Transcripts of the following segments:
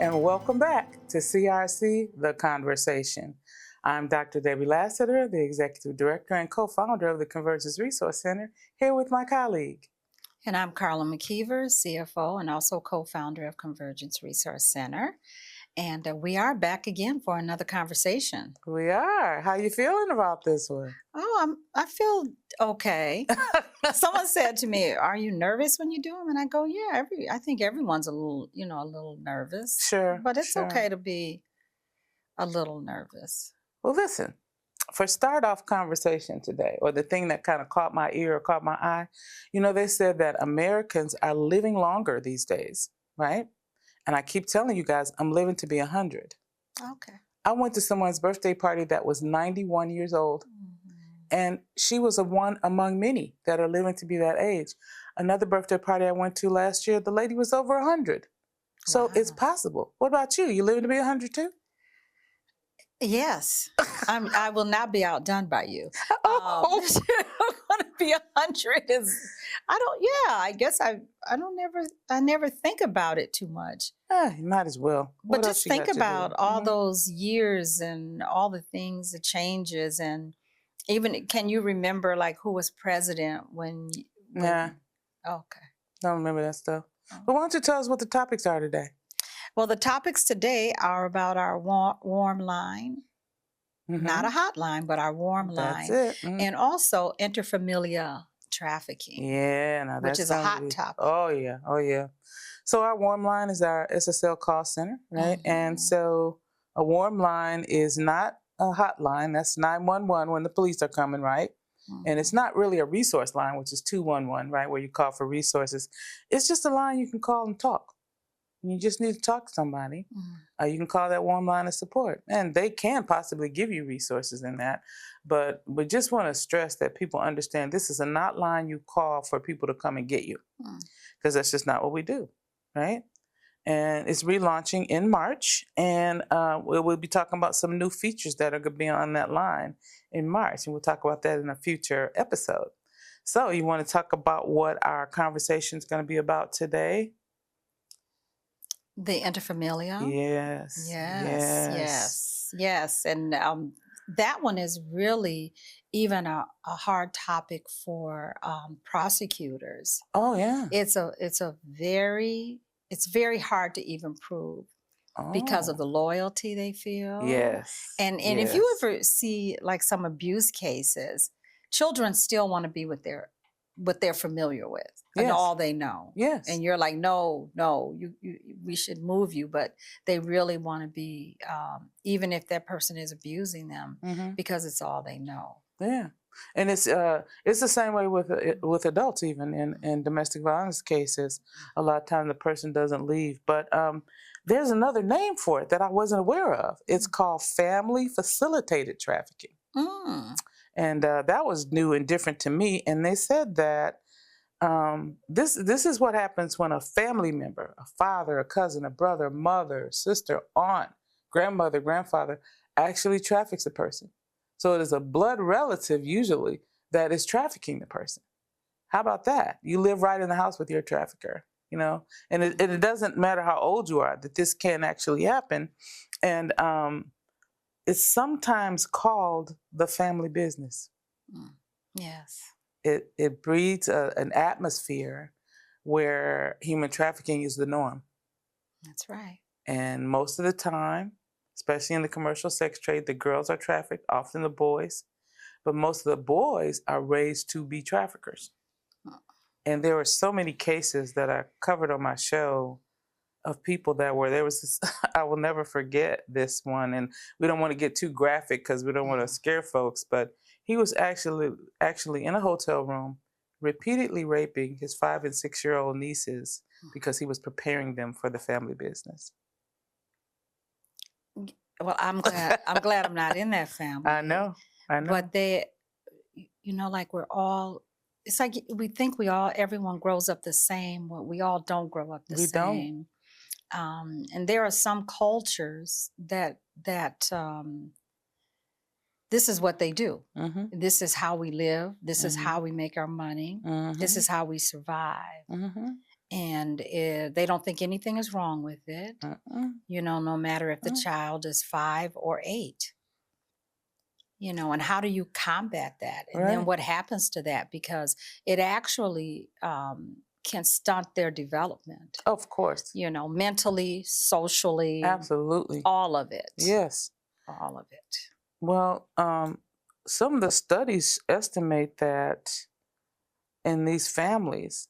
and welcome back to CRC The Conversation. I'm Dr. Debbie Lassiter, the Executive Director and co-founder of the Convergence Resource Center, here with my colleague. And I'm Carla McKeever, CFO and also co-founder of Convergence Resource Center. And we are back again for another conversation. We are. How you feeling about this one? Oh, I feel okay. Someone said to me, "Are you nervous when you do them?" And I go, "Yeah, I think everyone's a little nervous. Sure. But it's sure. okay to be a little nervous." Well, listen, for start off conversation today, or the thing that kind of caught my ear or caught my eye, they said that Americans are living longer these days, right? And I keep telling you guys, I'm living to be 100. Okay. I went to someone's birthday party that was 91 years old, and she was one among many that are living to be that age. Another birthday party I went to last year, the lady was over 100. So Wow. it's possible. What about you? You living to be 100 too? Yes, I will not be outdone by you. Oh. I'm gonna be 100. I guess I never think about it too much. You might as well. But What else just you think got to about do? all those years and all the things, the changes, and even can you remember like who was president when? Yeah. Okay. Don't remember that stuff. Oh. But why don't you tell us what the topics are today? Well, the topics today are about our warm line, not a hotline, but our warm line. That's it. And also interfamilial trafficking. Yeah, now which is a hot topic. Oh yeah. So our warm line is it's a cell call center, right? And so a warm line is not a hotline. That's 911 when the police are coming, right? And it's not really a resource line, which is 211, right, where you call for resources. It's just a line you can call and talk. You just need to talk to somebody. You can call that warm line of support. And they can possibly give you resources in that. But we just want to stress that people understand this is a not line you call for people to come and get you. Because that's just not what we do, right? And it's relaunching in March. And we'll be talking about some new features that are going to be on that line in March. And we'll talk about that in a future episode. So you want to talk about what our conversation is going to be about today? The interfamilial. Yes. And that one is really even a hard topic for prosecutors. Oh yeah. It's very hard to even prove because of the loyalty they feel. Yes. And if you ever see like some abuse cases, children still want to be with what they're familiar with and all they know. Yes. And you're like, no, we should move you. But they really want to be, even if that person is abusing them, because it's all they know. Yeah. And it's the same way with adults, even in domestic violence cases. A lot of times the person doesn't leave. But there's another name for it that I wasn't aware of. It's called family facilitated trafficking. And that was new and different to me. And they said that this is what happens when a family member, a father, a cousin, a brother, mother, sister, aunt, grandmother, grandfather, actually traffics a person. So it is a blood relative usually that is trafficking the person. How about that? You live right in the house with your trafficker, and it doesn't matter how old you are, that this can actually happen. And it's sometimes called the family business. Yes. It breeds an atmosphere where human trafficking is the norm. That's right. And most of the time, especially in the commercial sex trade, the girls are trafficked, often the boys. But most of the boys are raised to be traffickers. And there were so many cases that I covered on my show of people there was this, I will never forget this one, and we don't want to get too graphic because we don't want to scare folks, but he was actually in a hotel room repeatedly raping his 5- and 6-year-old nieces because he was preparing them for the family business. Well, I'm glad I'm not in that family. I know. But they, like it's like we think everyone grows up the same. Well, we all don't grow up the same. And there are some cultures that this is what they do. This is how we live. This is how we make our money. This is how we survive. and they don't think anything is wrong with it. No matter if the child is 5 or 8. And how do you combat that? And then what happens to that? Because it actually can stunt their development. Of course. Mentally, socially. Absolutely. All of it. Yes. All of it. Well, some of the studies estimate that in these families,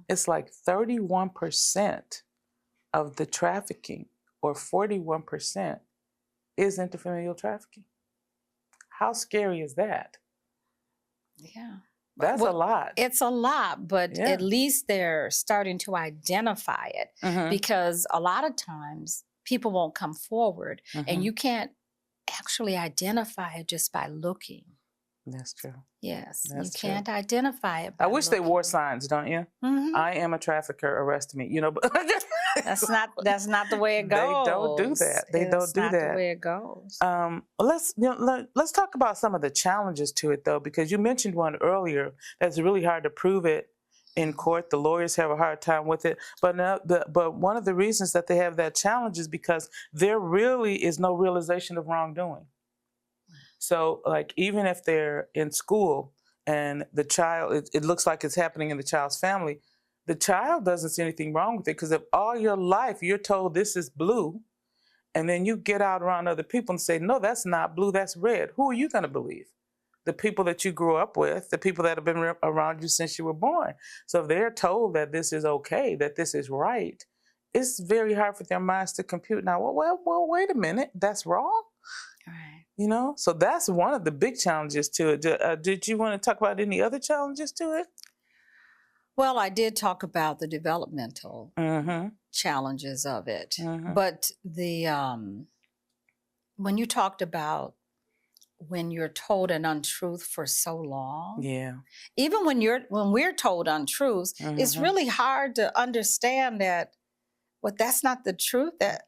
it's like 31% of the trafficking, or 41%, is interfamilial trafficking. How scary is that? Yeah. That's a lot. It's a lot, but at least they're starting to identify it, because a lot of times people won't come forward, and you can't actually identify it just by looking. That's true. Yes, you can't identify it by I wish looking. they wore signs, don't you? I am a trafficker, arrest me. But that's not the way it goes. They don't do that. That's not the way it goes. Let's talk about some of the challenges to it, though, because you mentioned one earlier that's really hard to prove it in court. The lawyers have a hard time with it. But one of the reasons that they have that challenge is because there really is no realization of wrongdoing. So, like, even if they're in school and the child, it looks like it's happening in the child's family, the child doesn't see anything wrong with it, because if all your life you're told this is blue, and then you get out around other people and say, no, that's not blue, that's red, who are you going to believe? The people that you grew up with, the people that have been around you since you were born. So if they're told that this is okay, that this is right, it's very hard for their minds to compute. Now, well, wait a minute, that's wrong? Right. So that's one of the big challenges to it. Did you want to talk about any other challenges to it? Well, I did talk about the developmental challenges of it, but when you talked about when you're told an untruth for so long, even when we're told untruths, it's really hard to understand that, well, that's not the truth, that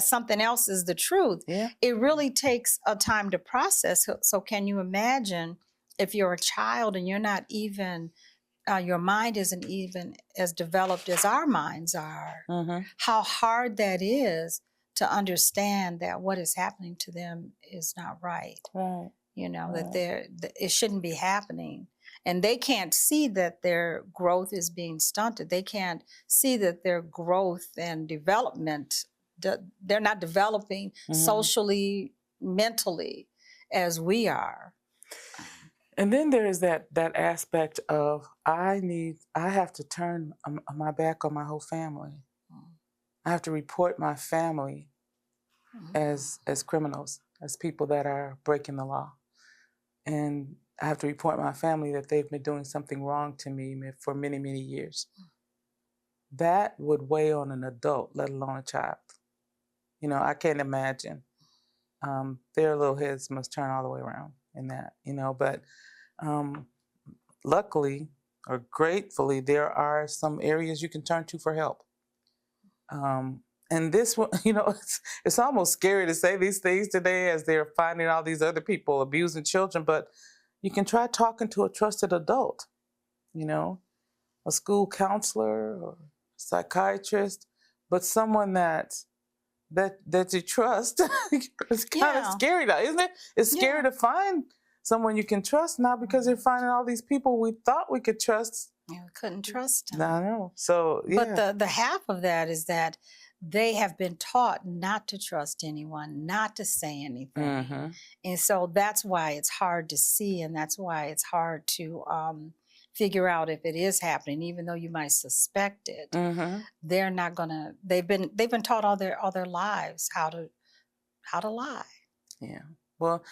something else is the truth. It really takes a time to process. So can you imagine if you're a child and you're not even, your mind isn't even as developed as our minds are, how hard that is to understand that what is happening to them is not right. That it shouldn't be happening. And they can't see that their growth is being stunted. They can't see that their growth and development, they're not developing socially, mentally, as we are. And then there is that aspect of, I have to turn my back on my whole family. I have to report my family as criminals, as people that are breaking the law. And I have to report my family that they've been doing something wrong to me for many, many years. That would weigh on an adult, let alone a child. I can't imagine. Their little heads must turn all the way around in that, but luckily or gratefully, there are some areas you can turn to for help. And this one, it's almost scary to say these things today as they're finding all these other people abusing children, but you can try talking to a trusted adult, a school counselor or psychiatrist, but someone that you trust. It's kind of scary now, isn't it? It's scary to find someone you can trust now, because they're finding all these people we thought we could trust. We couldn't trust them. I know. So, But the half of that is that they have been taught not to trust anyone, not to say anything. And so that's why it's hard to see, and that's why it's hard to figure out if it is happening, even though you might suspect it. They're not gonna. They've been taught all their lives how to lie. Yeah. Well,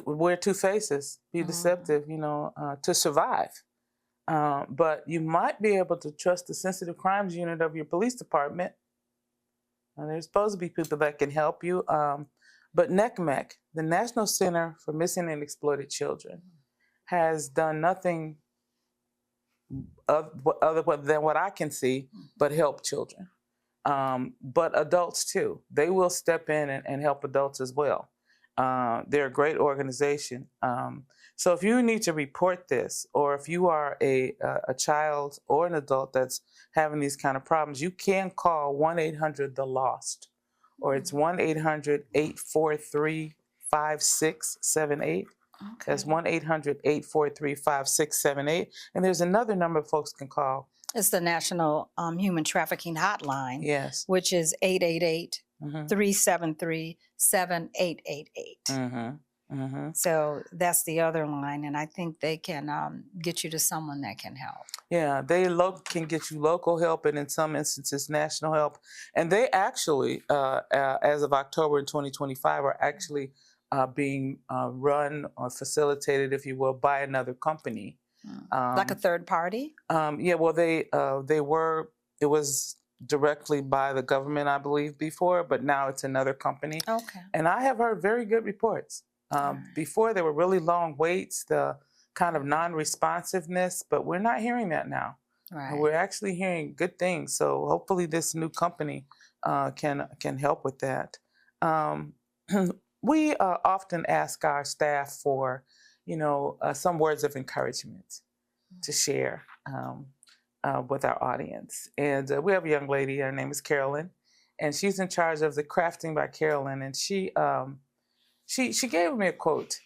wear two faces, be deceptive, to survive. But you might be able to trust the sensitive crimes unit of your police department. There's supposed to be people that can help you. But NCMEC, the National Center for Missing and Exploited Children, has done nothing other than what I can see, but help children. But adults too. They will step in and help adults as well. They're a great organization. So if you need to report this, or if you are a child or an adult that's having these kind of problems, you can call 1-800-THE-LOST, or it's 1-800-843-5678. Okay. That's 1-800-843-5678. And there's another number folks can call. It's the National Human Trafficking Hotline. Yes. Which is 888 Mm-hmm. 373-7888. Mm-hmm. Mm-hmm. So that's the other line, and I think they can get you to someone that can help. Yeah, they can get you local help, and in some instances, national help. And they actually, as of October in 2025, are actually being run or facilitated, if you will, by another company. Like a third party? Yeah, well, they were. It was directly by the government, I believe, before, but now it's another company. Okay. And I have heard very good reports. Before, there were really long waits, the kind of non-responsiveness, but we're not hearing that now. Right. We're actually hearing good things. So hopefully this new company can help with that. We often ask our staff for, some words of encouragement to share with our audience. And we have a young lady, her name is Carolyn, and she's in charge of the Crafting by Carolyn. And she gave me a quote,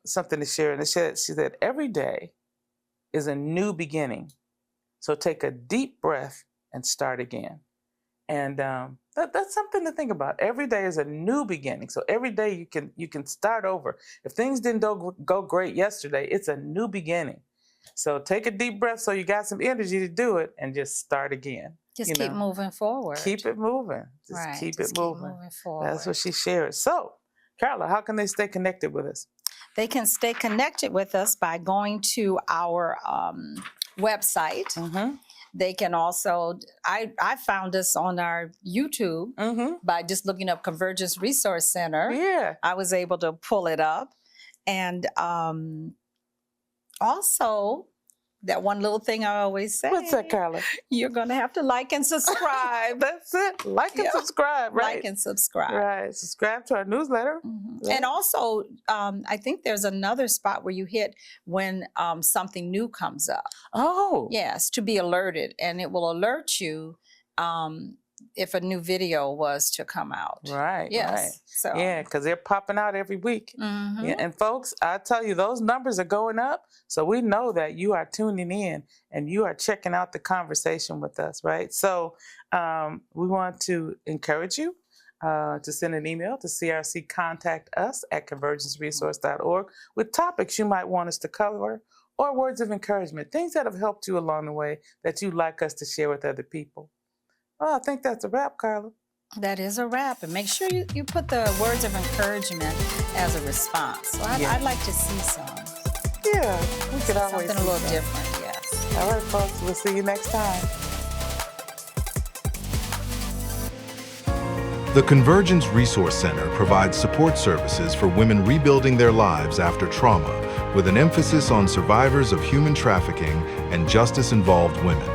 something to share. And she said, "Every day is a new beginning. So take a deep breath and start again." And that's something to think about. Every day is a new beginning. So every day you can start over. If things didn't go great yesterday, it's a new beginning. So take a deep breath so you got some energy to do it, and just start again. Just keep moving forward. Keep it moving. Just keep it moving. Keep moving forward. That's what she shared. So, Carla, how can they stay connected with us? They can stay connected with us by going to our website. Mm-hmm. They can also, I found us on our YouTube by just looking up Convergence Resource Center. Yeah. I was able to pull it up. And also, that one little thing I always say. What's that, Carla? You're going to have to like and subscribe. That's it. Like and subscribe, right? Like and subscribe. Right. Subscribe to our newsletter. Right. And also, I think there's another spot where you hit when something new comes up. Oh. Yes, to be alerted. And it will alert you if a new video was to come out. Right. Yes. Right. So. Yeah, because they're popping out every week. Yeah, and folks, I tell you, those numbers are going up. So we know that you are tuning in and you are checking out the conversation with us, right? So we want to encourage you to send an email to crccontactus@convergenceresource.org with topics you might want us to cover, or words of encouragement, things that have helped you along the way that you'd like us to share with other people. Oh, I think that's a wrap, Carla. That is a wrap. And make sure you put the words of encouragement as a response. So I'd like to see some. Yeah, we could always something a little different, yes. All right, folks, we'll see you next time. The Convergence Resource Center provides support services for women rebuilding their lives after trauma, with an emphasis on survivors of human trafficking and justice-involved women.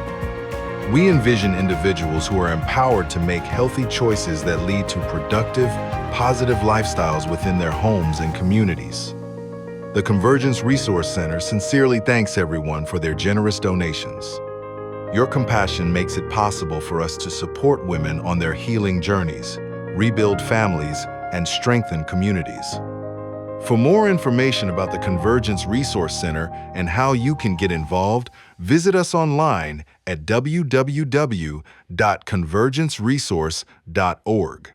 We envision individuals who are empowered to make healthy choices that lead to productive, positive lifestyles within their homes and communities. The Convergence Resource Center sincerely thanks everyone for their generous donations. Your compassion makes it possible for us to support women on their healing journeys, rebuild families, and strengthen communities. For more information about the Convergence Resource Center and how you can get involved, visit us online at www.convergenceresource.org.